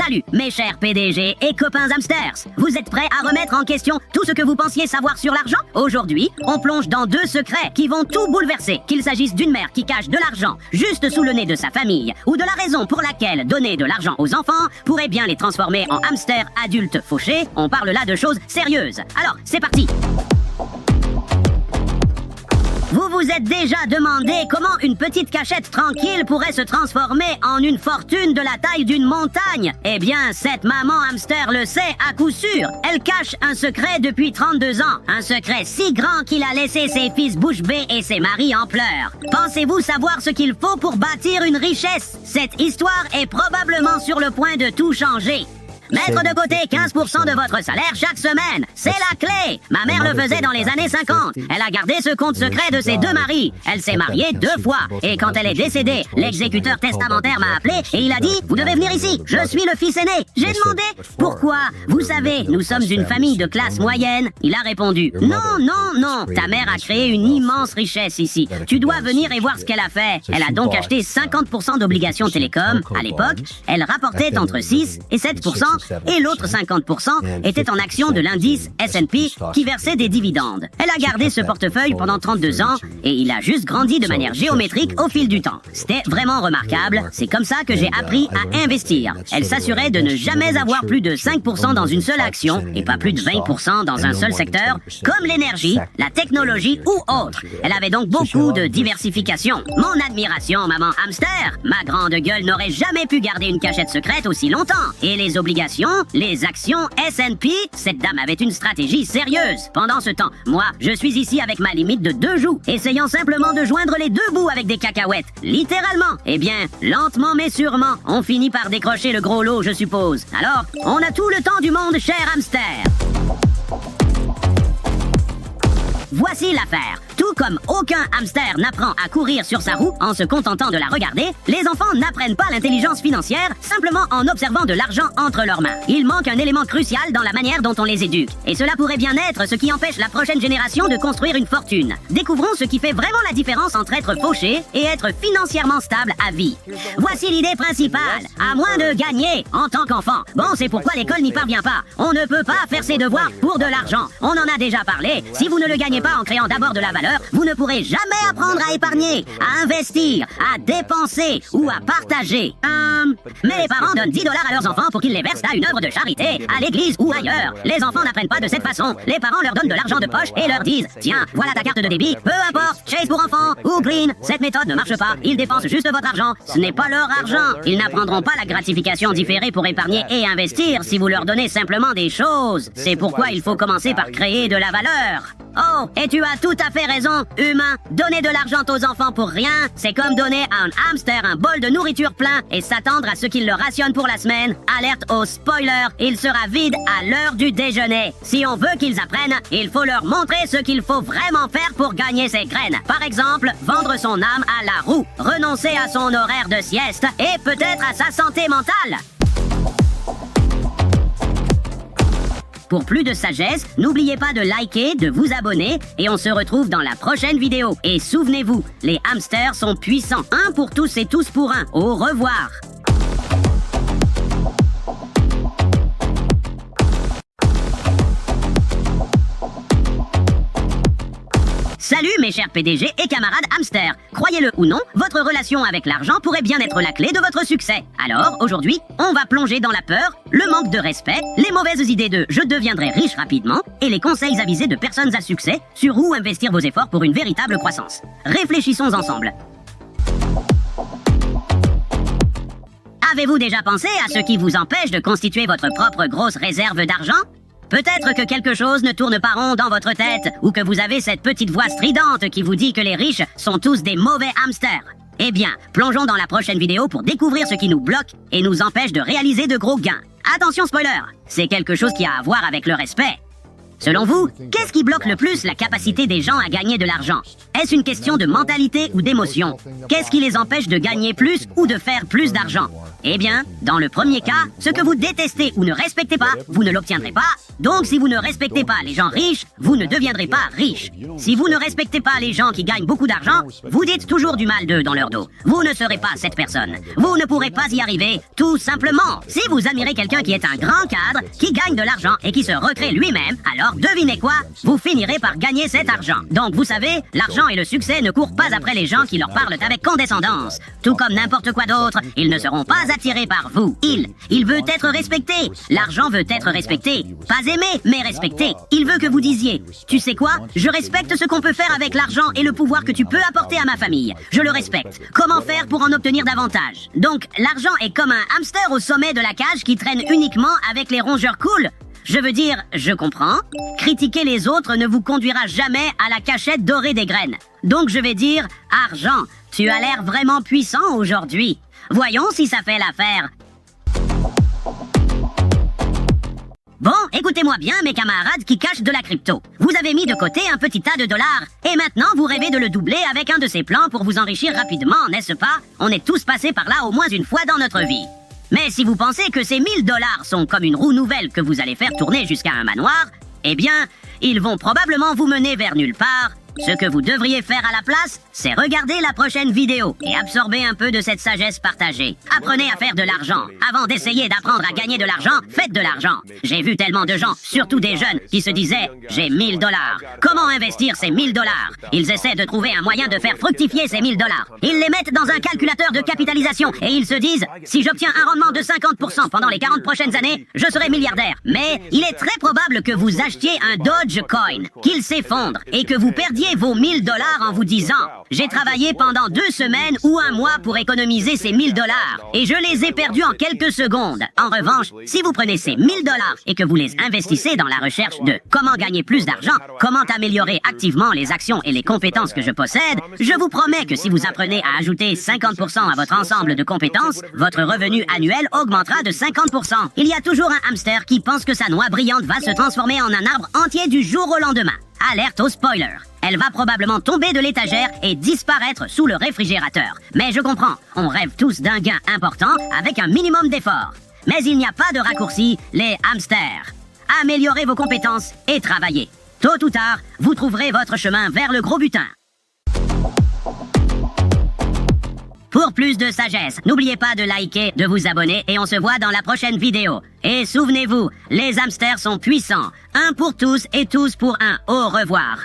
Salut mes chers PDG et copains hamsters. Vous êtes prêts à remettre en question tout ce que vous pensiez savoir sur l'argent? Aujourd'hui, on plonge dans deux secrets qui vont tout bouleverser. Qu'il s'agisse d'une mère qui cache de l'argent juste sous le nez de sa famille ou de la raison pour laquelle donner de l'argent aux enfants pourrait bien les transformer en hamsters adultes fauchés, on parle là de choses sérieuses. Alors, c'est parti! Vous vous êtes déjà demandé comment une petite cachette tranquille pourrait se transformer en une fortune de la taille d'une montagne? Eh bien, cette maman hamster le sait à coup sûr. Elle cache un secret depuis 32 ans. Un secret si grand qu'il a laissé ses fils bouche bée et ses maris en pleurs. Pensez-vous savoir ce qu'il faut pour bâtir une richesse? Cette histoire est probablement sur le point de tout changer. Mettre de côté 15% de votre salaire chaque semaine, c'est la clé. Ma mère le faisait dans les années 50. Elle a gardé ce compte secret de ses deux maris. Elle s'est mariée 2 fois. Et quand elle est décédée, l'exécuteur testamentaire m'a appelé et il a dit « Vous devez venir ici, je suis le fils aîné ». J'ai demandé « Pourquoi? Vous savez, nous sommes une famille de classe moyenne ». Il a répondu « Non, non, non, ta mère a créé une immense richesse ici. Tu dois venir et voir ce qu'elle a fait ». Elle a donc acheté 50% d'obligations télécom. À l'époque, elle rapportait entre 6 et 7%. Et l'autre 50% était en actions de l'indice S&P qui versait des dividendes. Elle a gardé ce portefeuille pendant 32 ans et il a juste grandi de manière géométrique au fil du temps. C'était vraiment remarquable. C'est comme ça que j'ai appris à investir. Elle s'assurait de ne jamais avoir plus de 5% dans une seule action et pas plus de 20% dans un seul secteur, comme l'énergie, la technologie ou autre. Elle avait donc beaucoup de diversification. Mon admiration, maman hamster. Ma grande gueule n'aurait jamais pu garder une cachette secrète aussi longtemps. Et les obligations, les actions S&P, cette dame avait une stratégie sérieuse. Pendant ce temps, moi, je suis ici avec ma limite de 2 joues, essayant simplement de joindre les 2 bouts avec des cacahuètes. Littéralement. Eh bien, lentement mais sûrement, on finit par décrocher le gros lot, je suppose. Alors, on a tout le temps du monde, cher hamster. Voici l'affaire. Tout comme aucun hamster n'apprend à courir sur sa roue en se contentant de la regarder, les enfants n'apprennent pas l'intelligence financière simplement en observant de l'argent entre leurs mains. Il manque un élément crucial dans la manière dont on les éduque. Et cela pourrait bien être ce qui empêche la prochaine génération de construire une fortune. Découvrons ce qui fait vraiment la différence entre être fauché et être financièrement stable à vie. Voici l'idée principale. À moins de gagner en tant qu'enfant. Bon, c'est pourquoi l'école n'y parvient pas. On ne peut pas faire ses devoirs pour de l'argent. On en a déjà parlé. Si vous ne le gagnez pas en créant d'abord de la valeur, vous ne pourrez jamais apprendre à épargner, à investir, à dépenser ou à partager. Mais les parents donnent 10 $ à leurs enfants pour qu'ils les versent à une œuvre de charité, à l'église ou ailleurs. Les enfants n'apprennent pas de cette façon. Les parents leur donnent de l'argent de poche et leur disent « Tiens, voilà ta carte de débit, peu importe, Chase pour enfants ou Green, cette méthode ne marche pas, ils dépensent juste votre argent. Ce n'est pas leur argent. Ils n'apprendront pas la gratification différée pour épargner et investir si vous leur donnez simplement des choses. C'est pourquoi il faut commencer par créer de la valeur. Oh, et tu as tout à fait raison, humain. Donner de l'argent aux enfants pour rien, c'est comme donner à un hamster un bol de nourriture plein et s'attendre à ce qu'il le rationne pour la semaine. Alerte au spoiler, il sera vide à l'heure du déjeuner. Si on veut qu'ils apprennent, il faut leur montrer ce qu'il faut vraiment faire pour gagner ses graines. Par exemple, vendre son âme à la roue, renoncer à son horaire de sieste et peut-être à sa santé mentale. Pour plus de sagesse, n'oubliez pas de liker, de vous abonner et on se retrouve dans la prochaine vidéo. Et souvenez-vous, les hamsters sont puissants. Un pour tous et tous pour un. Au revoir. Salut mes chers PDG et camarades hamsters. Croyez-le ou non, votre relation avec l'argent pourrait bien être la clé de votre succès. Alors, aujourd'hui, on va plonger dans la peur, le manque de respect, les mauvaises idées de « je deviendrai riche rapidement » et les conseils avisés de personnes à succès sur où investir vos efforts pour une véritable croissance. Réfléchissons ensemble. Avez-vous déjà pensé à ce qui vous empêche de constituer votre propre grosse réserve d'argent ? Peut-être que quelque chose ne tourne pas rond dans votre tête, ou que vous avez cette petite voix stridente qui vous dit que les riches sont tous des mauvais hamsters. Eh bien, plongeons dans la prochaine vidéo pour découvrir ce qui nous bloque et nous empêche de réaliser de gros gains. Attention spoiler, c'est quelque chose qui a à voir avec le respect. Selon vous, qu'est-ce qui bloque le plus la capacité des gens à gagner de l'argent? Est-ce une question de mentalité ou d'émotion? Qu'est-ce qui les empêche de gagner plus ou de faire plus d'argent? Eh bien, dans le premier cas, ce que vous détestez ou ne respectez pas, vous ne l'obtiendrez pas. Donc si vous ne respectez pas les gens riches, vous ne deviendrez pas riche. Si vous ne respectez pas les gens qui gagnent beaucoup d'argent, vous dites toujours du mal d'eux dans leur dos. Vous ne serez pas cette personne. Vous ne pourrez pas y arriver, tout simplement. Si vous admirez quelqu'un qui est un grand cadre, qui gagne de l'argent et qui se recrée lui-même, alors devinez quoi? Vous finirez par gagner cet argent. Donc vous savez, l'argent et le succès ne courent pas après les gens qui leur parlent avec condescendance. Tout comme n'importe quoi d'autre, ils ne seront pas attirés par vous. Il veut être respecté. L'argent veut être respecté. Pas aimé, mais respecté. Il veut que vous disiez, tu sais quoi? Je respecte ce qu'on peut faire avec l'argent et le pouvoir que tu peux apporter à ma famille. Je le respecte. Comment faire pour en obtenir davantage? Donc, l'argent est comme un hamster au sommet de la cage qui traîne uniquement avec les rongeurs cool. Je veux dire, je comprends. Critiquer les autres ne vous conduira jamais à la cachette dorée des graines. Donc je vais dire, argent, tu as l'air vraiment puissant aujourd'hui. Voyons si ça fait l'affaire. Bon, écoutez-moi bien, mes camarades qui cachent de la crypto. Vous avez mis de côté un petit tas de dollars, et maintenant vous rêvez de le doubler avec un de ces plans pour vous enrichir rapidement, n'est-ce pas? On est tous passés par là au moins une fois dans notre vie. Mais si vous pensez que ces 1000 dollars sont comme une roue nouvelle que vous allez faire tourner jusqu'à un manoir, eh bien, ils vont probablement vous mener vers nulle part. Ce que vous devriez faire à la place, c'est regarder la prochaine vidéo et absorber un peu de cette sagesse partagée. Apprenez à faire de l'argent. Avant d'essayer d'apprendre à gagner de l'argent, faites de l'argent. J'ai vu tellement de gens, surtout des jeunes, qui se disaient « j'ai 1000 dollars ». Comment investir ces 1000 dollars? Ils essaient de trouver un moyen de faire fructifier ces 1000 dollars. Ils les mettent dans un calculateur de capitalisation et ils se disent « si j'obtiens un rendement de 50% pendant les 40 prochaines années, je serai milliardaire ». Mais il est très probable que vous achetiez un Dogecoin, qu'il s'effondre et que vous perdiez vos 1000 dollars en vous disant « j'ai travaillé pendant 2 semaines ou un mois pour économiser ces 1000 dollars et je les ai perdus en quelques secondes ». En revanche, si vous prenez ces 1000 dollars et que vous les investissez dans la recherche de comment gagner plus d'argent, comment améliorer activement les actions et les compétences que je possède, je vous promets que si vous apprenez à ajouter 50% à votre ensemble de compétences, votre revenu annuel augmentera de 50%. Il y a toujours un hamster qui pense que sa noix brillante va se transformer en un arbre entier du jour au lendemain. Alerte au spoiler. Elle va probablement tomber de l'étagère et disparaître sous le réfrigérateur. Mais je comprends, on rêve tous d'un gain important avec un minimum d'effort. Mais il n'y a pas de raccourci, les hamsters. Améliorez vos compétences et travaillez. Tôt ou tard, vous trouverez votre chemin vers le gros butin. Pour plus de sagesse, n'oubliez pas de liker, de vous abonner et on se voit dans la prochaine vidéo. Et souvenez-vous, les hamsters sont puissants. Un pour tous et tous pour un. Au revoir.